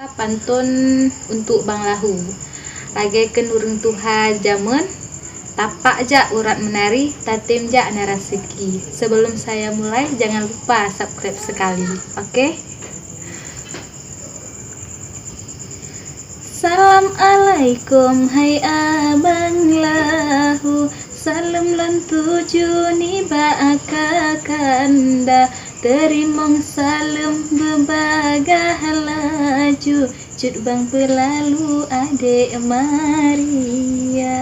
Pantun untuk Bang Lahu. Bagaikan urang Tuhan jamun, tapak ja urat menari, tatim ja naraseki. Sebelum saya mulai, jangan lupa subscribe sekali, oke? Assalamualaikum hai Abang Lahu, salam lan tuju ni baaka kanda. Terimong salam bebagah laju, cut bang pelalu ade Maria.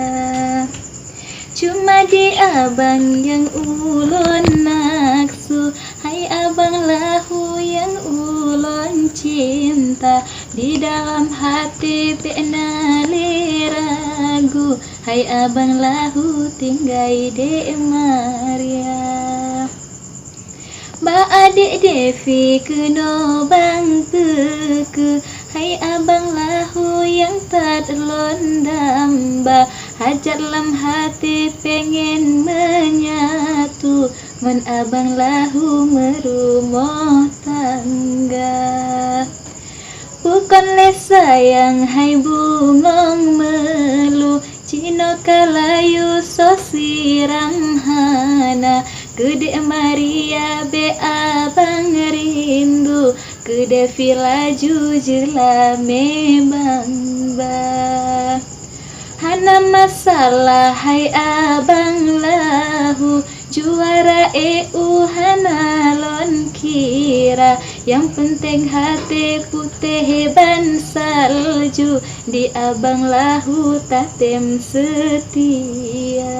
Cuma di abang yang ulun naksu, hai Abang Lahu yang ulun cinta. Di dalam hati penali ragu, hai Abang Lahu tinggai de Maria. Ba adik Devi keno bang peke, hai Abang Lahu yang tak londamba. Hajat lam hati pengen menyatu, men Abang Lahu merumah tangga. Bukan le sayang hai bungong melu, Cino kalayu so siram hana. Gede Maria be abang rindu, gede vilaju jelame bangba. Hana masalah hai Abang Lahu, juara hana lon kira. Yang penting hati putih ban salju, di Abang Lahu tatem setia.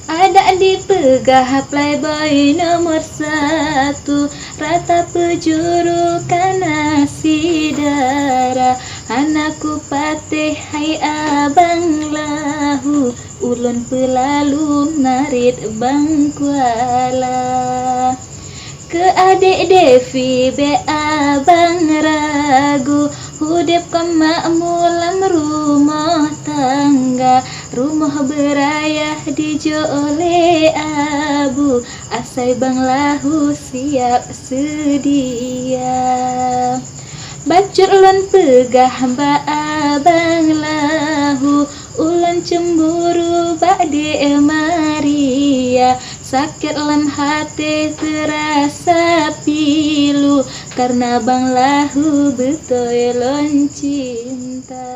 Ada di pegah playboy nomor 1, rata pejuru kana sidara. Anakku patih hai Abang Lahu, ulun pelalu narit bang kuala. Ke adik Devi be abang ragu, hudip kemakmulan rumah tangga. Rumah berayah dijole abu, asai Bang Lahu siap sedia. Bacur ulun pegah ba Abang Lahu, ulun cemburu bade Maria. Sakit lam hati terasa pilu, karena Bang Lahu betul lon cinta.